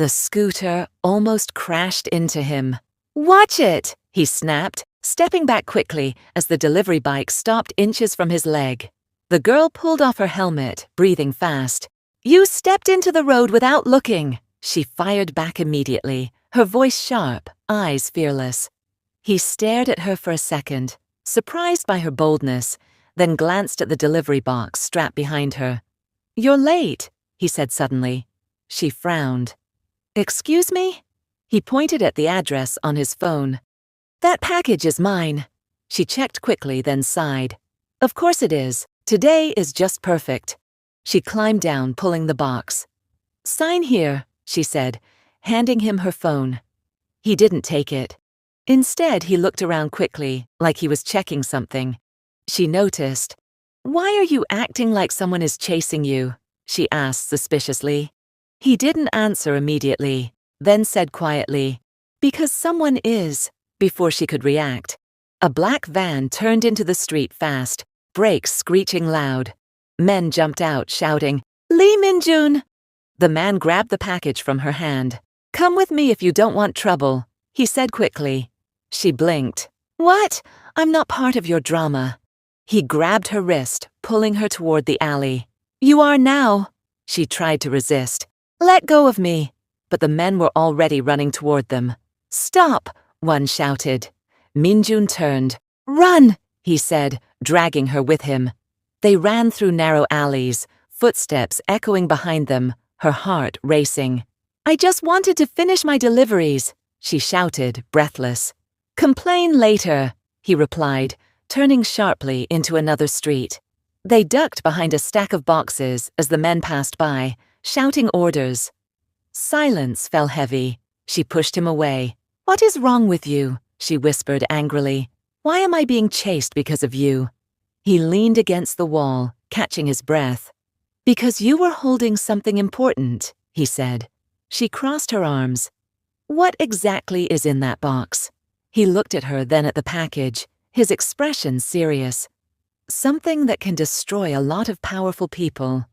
The scooter almost crashed into him. "Watch it!" he snapped, stepping back quickly as the delivery bike stopped inches from his leg. The girl pulled off her helmet, breathing fast. "You stepped into the road without looking!" She fired back immediately, her voice sharp, eyes fearless. He stared at her for a second, surprised by her boldness, then glanced at the delivery box strapped behind her. "You're late," he said suddenly. She frowned. "Excuse me?" He pointed at the address on his phone. "That package is mine." She checked quickly, then sighed. "Of course it is. Today is just perfect." She climbed down, pulling the box. "Sign here," she said, handing him her phone. He didn't take it. Instead, he looked around quickly, like he was checking something. She noticed. "Why are you acting like someone is chasing you?" she asked suspiciously. He didn't answer immediately, then said quietly, "Because someone is," before she could react. A black van turned into the street fast, brakes screeching loud. Men jumped out, shouting, "Lee Min-jun!" The man grabbed the package from her hand. "Come with me if you don't want trouble," he said quickly. She blinked. "What? I'm not part of your drama." He grabbed her wrist, pulling her toward the alley. "You are now." She tried to resist. "Let go of me." But the men were already running toward them. "Stop!" one shouted. Min-jun turned. "Run!" he said, dragging her with him. They ran through narrow alleys, footsteps echoing behind them, her heart racing. "I just wanted to finish my deliveries," she shouted, breathless. "Complain later," he replied, turning sharply into another street. They ducked behind a stack of boxes as the men passed by, shouting orders. Silence fell heavy. She pushed him away. "What is wrong with you?" she whispered angrily. "Why am I being chased because of you?" He leaned against the wall, catching his breath. "Because you were holding something important," he said. She crossed her arms. "What exactly is in that box?" He looked at her, then at the package, his expression serious. "Something that can destroy a lot of powerful people."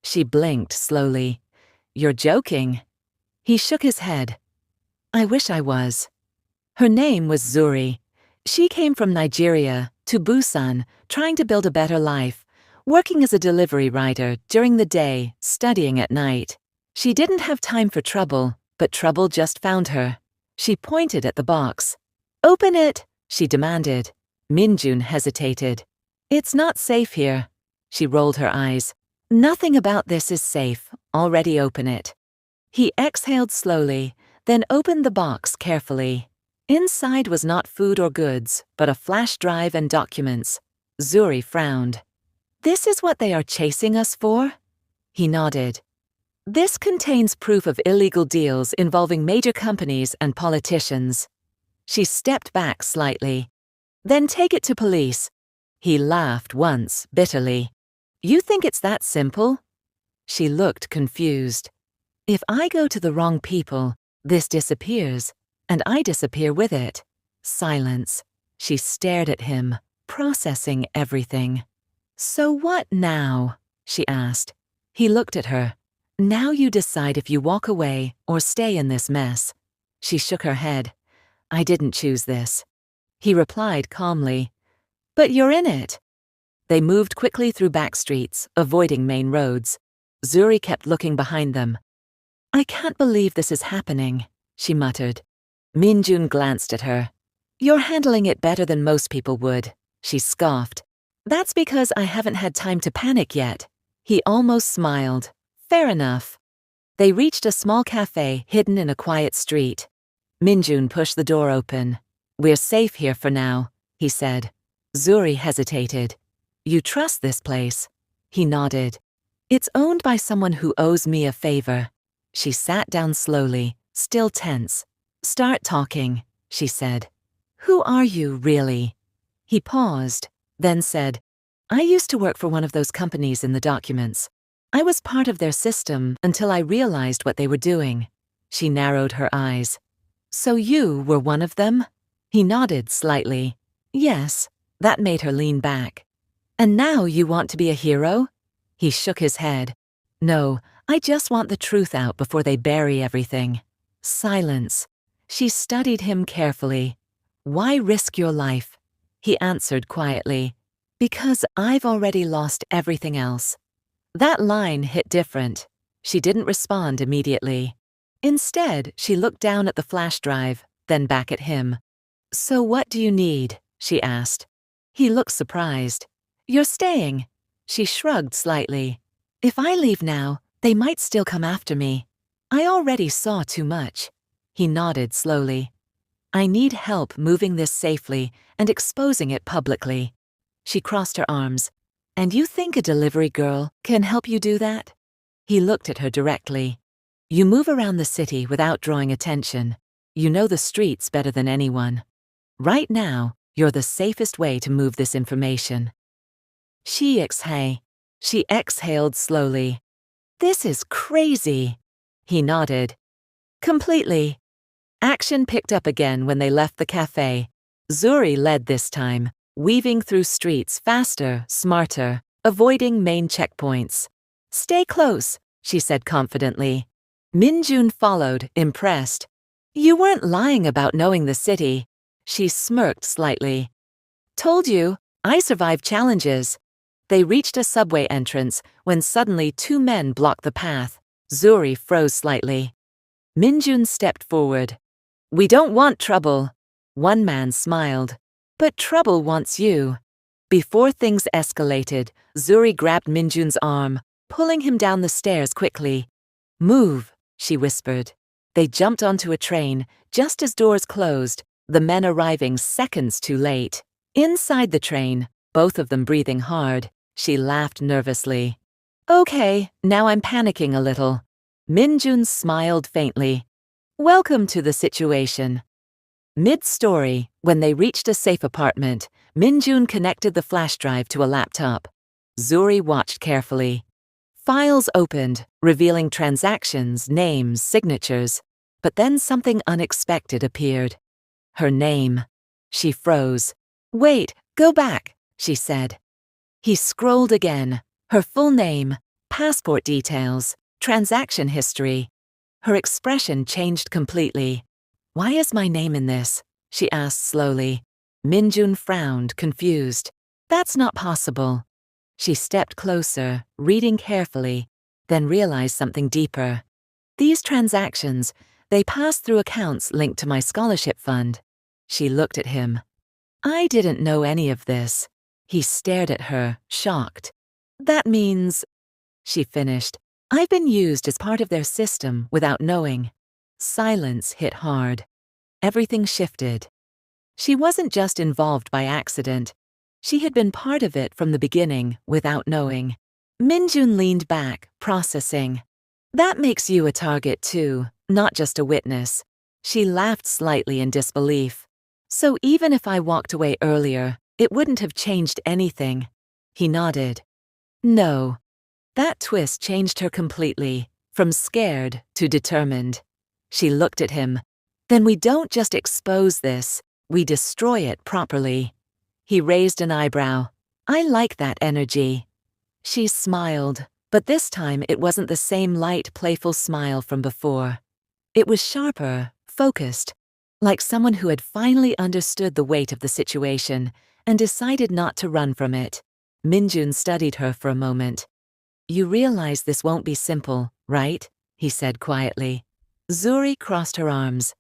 She blinked slowly. "You're joking." He shook his head. "I wish I was." Her name was Zuri. She came from Nigeria to Busan, trying to build a better life, working as a delivery rider during the day, studying at night. She didn't have time for trouble, but trouble just found her. She pointed at the box. "Open it," she demanded. Min-jun hesitated. "It's not safe here." She rolled her eyes. "Nothing about this is safe. Already open it." He exhaled slowly, then opened the box carefully. Inside was not food or goods, but a flash drive and documents. Zuri frowned. "This is what they are chasing us for?" He nodded. "This contains proof of illegal deals involving major companies and politicians." She stepped back slightly. "Then take it to police." He laughed once, bitterly. "You think it's that simple?" She looked confused. "If I go to the wrong people, this disappears, and I disappear with it." Silence. She stared at him, processing everything. "So what now?" she asked. He looked at her. "Now you decide if you walk away or stay in this mess." She shook her head. "I didn't choose this." He replied calmly. "But you're in it." They moved quickly through back streets, avoiding main roads. Zuri kept looking behind them. "I can't believe this is happening," she muttered. Min-jun glanced at her. "You're handling it better than most people would," she scoffed. "That's because I haven't had time to panic yet." He almost smiled. "Fair enough." They reached a small cafe hidden in a quiet street. Min-jun pushed the door open. "We're safe here for now," he said. Zuri hesitated. "You trust this place?" He nodded. "It's owned by someone who owes me a favor." She sat down slowly, still tense. "Start talking," she said. "Who are you, really?" He paused, then said, "I used to work for one of those companies in the documents. I was part of their system until I realized what they were doing." She narrowed her eyes. "So you were one of them?" He nodded slightly. "Yes." That made her lean back. "And now you want to be a hero?" He shook his head. "No, I just want the truth out before they bury everything. Silence. She studied him carefully. Why risk your life? He answered quietly. Because I've already lost everything else. That line hit different. She didn't respond immediately. Instead, she looked down at the flash drive, then back at him. So what do you need? She asked. He looked surprised. You're staying. She shrugged slightly. If I leave now, they might still come after me. I already saw too much. He nodded slowly. I need help moving this safely and exposing it publicly. She crossed her arms. And you think a delivery girl can help you do that? He looked at her directly. You move around the city without drawing attention. You know the streets better than anyone. Right now, you're the safest way to move this information. She exhaled slowly. This is crazy. He nodded. Completely. Action picked up again when they left the cafe. Zuri led this time, weaving through streets faster, smarter, avoiding main checkpoints. Stay close, she said confidently. Minjun followed, impressed. You weren't lying about knowing the city. She smirked slightly. Told you, I survived challenges. They reached a subway entrance when suddenly two men blocked the path. Zuri froze slightly. Minjun stepped forward. We don't want trouble. One man smiled. But trouble wants you. Before things escalated, Zuri grabbed Minjun's arm, pulling him down the stairs quickly. Move, she whispered. They jumped onto a train, just as doors closed, the men arriving seconds too late. Inside the train, both of them breathing hard, she laughed nervously. Okay, now I'm panicking a little. Minjun smiled faintly. Welcome to the situation. Mid-story, when they reached a safe apartment, Minjun connected the flash drive to a laptop. Zuri watched carefully. Files opened, revealing transactions, names, signatures. But then something unexpected appeared. Her name. She froze. Wait, go back, she said. He scrolled again. Her full name, passport details, transaction history. Her expression changed completely. Why is my name in this? She asked slowly. Minjun frowned, confused. That's not possible. She stepped closer, reading carefully, then realized something deeper. These transactions, they passed through accounts linked to my scholarship fund. She looked at him. I didn't know any of this. He stared at her, shocked. That means, she finished, I've been used as part of their system without knowing. Silence hit hard. Everything shifted. She wasn't just involved by accident. She had been part of it from the beginning without knowing. Minjun leaned back, processing. That makes you a target too, not just a witness. She laughed slightly in disbelief. So even if I walked away earlier, it wouldn't have changed anything. He nodded. No. That twist changed her completely, from scared to determined. She looked at him. Then we don't just expose this, we destroy it properly. He raised an eyebrow. I like that energy. She smiled, but this time it wasn't the same light, playful smile from before. It was sharper, focused, like someone who had finally understood the weight of the situation and decided not to run from it. Minjun studied her for a moment. You realize this won't be simple, right? He said quietly. Zuri crossed her arms.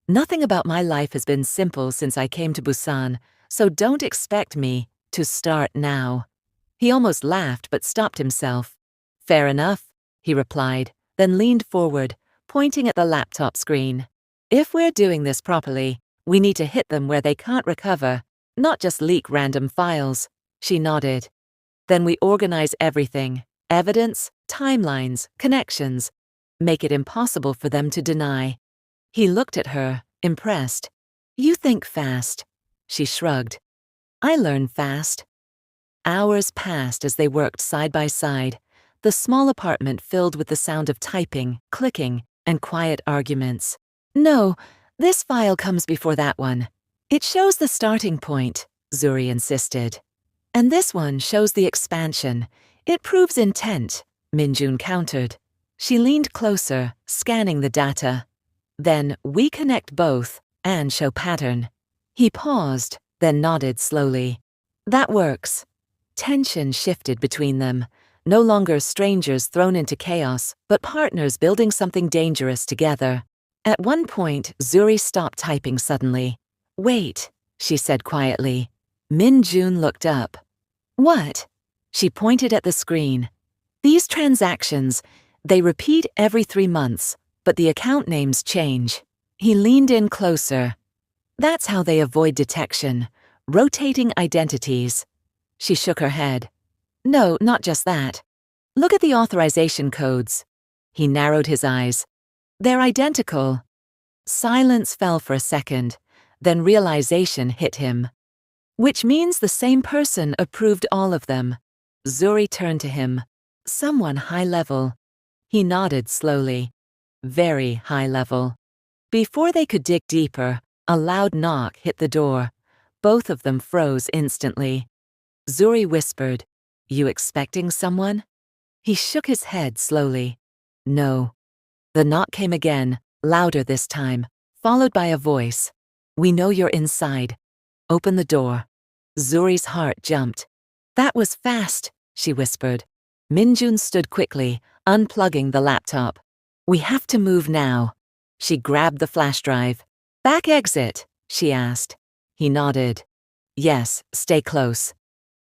Nothing about my life has been simple since I came to Busan, so don't expect me to start now. He almost laughed but stopped himself. Fair enough, he replied, then leaned forward, pointing at the laptop screen. If we're doing this properly, we need to hit them where they can't recover, not just leak random files. She nodded. Then we organize everything, evidence, timelines, connections. Make it impossible for them to deny. He looked at her, impressed. You think fast. She shrugged. I learn fast. Hours passed as they worked side by side, the small apartment filled with the sound of typing, clicking, and quiet arguments. No, this file comes before that one. It shows the starting point, Zuri insisted. And this one shows the expansion. It proves intent, Minjun countered. She leaned closer, scanning the data. Then, we connect both and show pattern. He paused, then nodded slowly. That works. Tension shifted between them. No longer strangers thrown into chaos, but partners building something dangerous together. At one point, Zuri stopped typing suddenly. Wait, she said quietly. Min-jun looked up. What? She pointed at the screen. These transactions, they repeat every 3 months, but the account names change. He leaned in closer. That's how they avoid detection. Rotating identities. She shook her head. No, not just that. Look at the authorization codes. He narrowed his eyes. They're identical. Silence fell for a second, then realization hit him. Which means the same person approved all of them. Zuri turned to him. Someone high level. He nodded slowly. Very high level. Before they could dig deeper, a loud knock hit the door. Both of them froze instantly. Zuri whispered, You expecting someone? He shook his head slowly. No. The knock came again, louder this time, followed by a voice. We know you're inside. Open the door. Zuri's heart jumped. That was fast, she whispered. Min-jun stood quickly, unplugging the laptop. We have to move now. She grabbed the flash drive. Back exit, she asked. He nodded. Yes, stay close.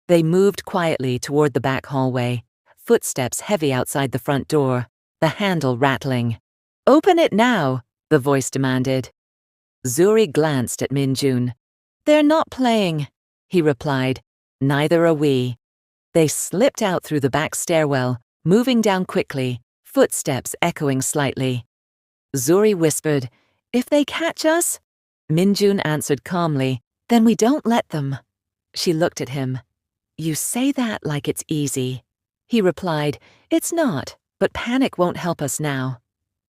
They moved quietly toward the back hallway, footsteps heavy outside the front door, the handle rattling. Open it now, the voice demanded. Zuri glanced at Min-jun. They're not playing, he replied. Neither are we. They slipped out through the back stairwell, moving down quickly, footsteps echoing slightly. Zuri whispered, If they catch us? Min-jun answered calmly, Then we don't let them. She looked at him. You say that like it's easy. He replied, It's not, but panic won't help us now.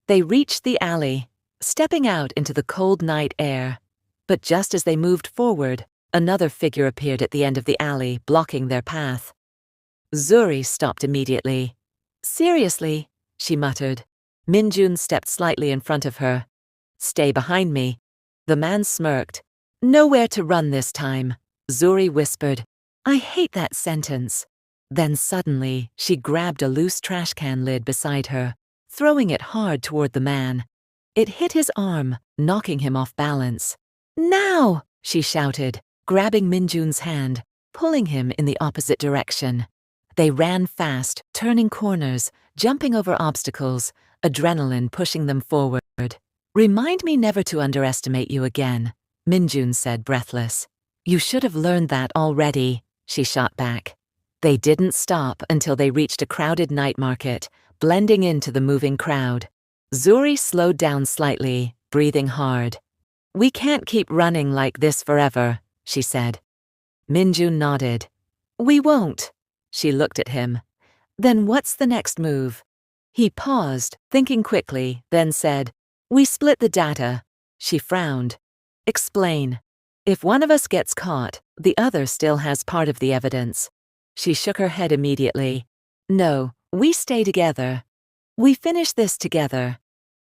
They reached the alley, stepping out into the cold night air. But just as they moved forward, another figure appeared at the end of the alley, blocking their path. Zuri stopped immediately. Seriously, she muttered. Min-jun stepped slightly in front of her. Stay behind me. The man smirked. Nowhere to run this time, Zuri whispered. I hate that sentence. Then suddenly, she grabbed a loose trash can lid beside her, throwing it hard toward the man. It hit his arm, knocking him off balance. Now, she shouted, grabbing Min-jun's hand, pulling him in the opposite direction. They ran fast, turning corners, jumping over obstacles, adrenaline pushing them forward. Remind me never to underestimate you again, Min-jun said, breathless. You should have learned that already, she shot back. They didn't stop until they reached a crowded night market, blending into the moving crowd. Zuri slowed down slightly, breathing hard. We can't keep running like this forever, she said. Min-jun nodded. We won't. She looked at him. Then what's the next move? He paused, thinking quickly, then said, We split the data. She frowned. Explain. If one of us gets caught, the other still has part of the evidence. She shook her head immediately. No, we stay together. We finish this together.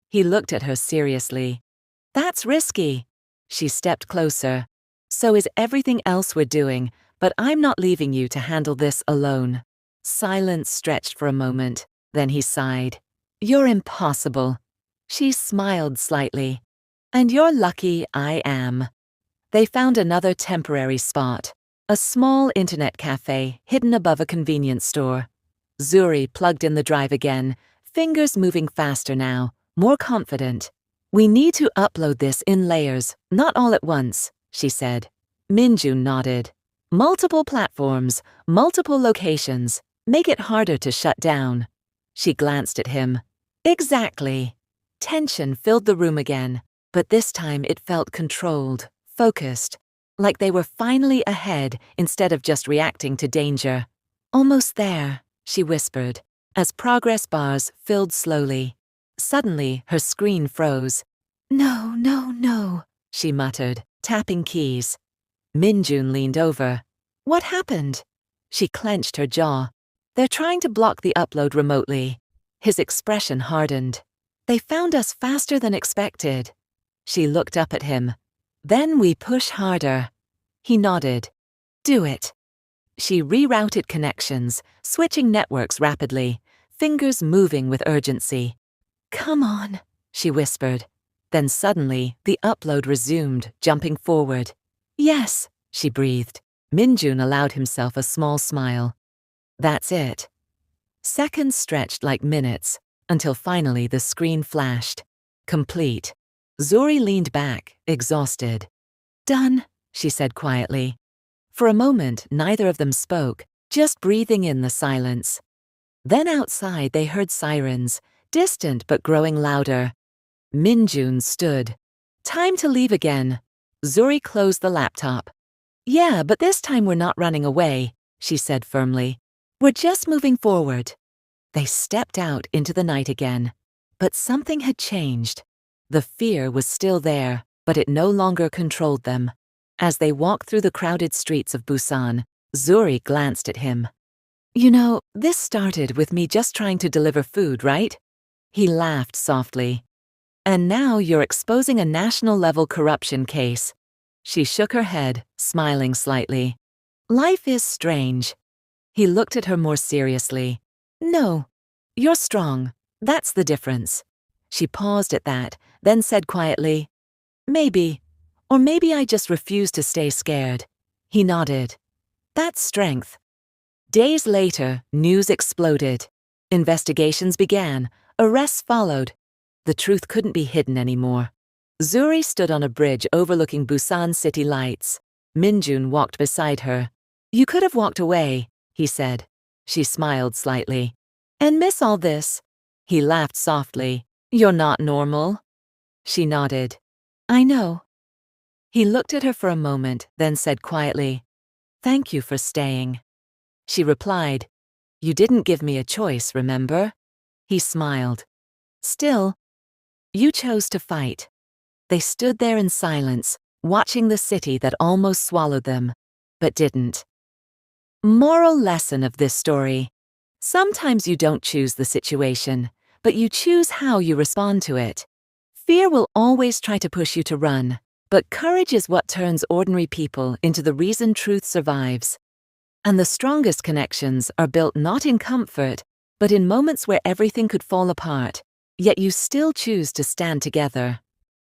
He looked at her seriously. That's risky. She stepped closer. So is everything else we're doing, but I'm not leaving you to handle this alone. Silence stretched for a moment, then he sighed. You're impossible. She smiled slightly. And you're lucky I am. They found another temporary spot, a small internet cafe hidden above a convenience store. Zuri plugged in the drive again, fingers moving faster now, more confident. We need to upload this in layers, not all at once, she said. Min-jun nodded. Multiple platforms, multiple locations, make it harder to shut down. She glanced at him. Exactly. Tension filled the room again, but this time it felt controlled, focused, like they were finally ahead instead of just reacting to danger. Almost there, she whispered, as progress bars filled slowly. Suddenly, her screen froze. No, no, no, she muttered, tapping keys. Min-jun leaned over. What happened? She clenched her jaw. They're trying to block the upload remotely. His expression hardened. They found us faster than expected. She looked up at him. Then we push harder. He nodded. Do it. She rerouted connections, switching networks rapidly, fingers moving with urgency. Come on, she whispered. Then suddenly, the upload resumed, jumping forward. Yes, she breathed. Minjun allowed himself a small smile. That's it. Seconds stretched like minutes, until finally the screen flashed. Complete. Zuri leaned back, exhausted. Done, she said quietly. For a moment, neither of them spoke, just breathing in the silence. Then outside they heard sirens, distant but growing louder. Minjun stood. Time to leave again. Zuri closed the laptop. Yeah, but this time we're not running away, she said firmly. We're just moving forward. They stepped out into the night again. But something had changed. The fear was still there, but it no longer controlled them. As they walked through the crowded streets of Busan, Zuri glanced at him. You know, this started with me just trying to deliver food, right? He laughed softly. And now you're exposing a national-level corruption case. She shook her head, smiling slightly. Life is strange. He looked at her more seriously. No, you're strong. That's the difference. She paused at that, then said quietly, Maybe. Or maybe I just refuse to stay scared. He nodded. That's strength. Days later, news exploded. Investigations began. Arrests followed. The truth couldn't be hidden anymore. Zuri stood on a bridge overlooking Busan city lights. Minjun walked beside her. You could have walked away, he said. She smiled slightly. And miss all this? He laughed softly. You're not normal. She nodded. I know. He looked at her for a moment, then said quietly, Thank you for staying. She replied, You didn't give me a choice, remember? He smiled. Still, you chose to fight. They stood there in silence, watching the city that almost swallowed them, but didn't. Moral lesson of this story. Sometimes you don't choose the situation, but you choose how you respond to it. Fear will always try to push you to run, but courage is what turns ordinary people into the reason truth survives. And the strongest connections are built not in comfort, but in moments where everything could fall apart, yet you still choose to stand together.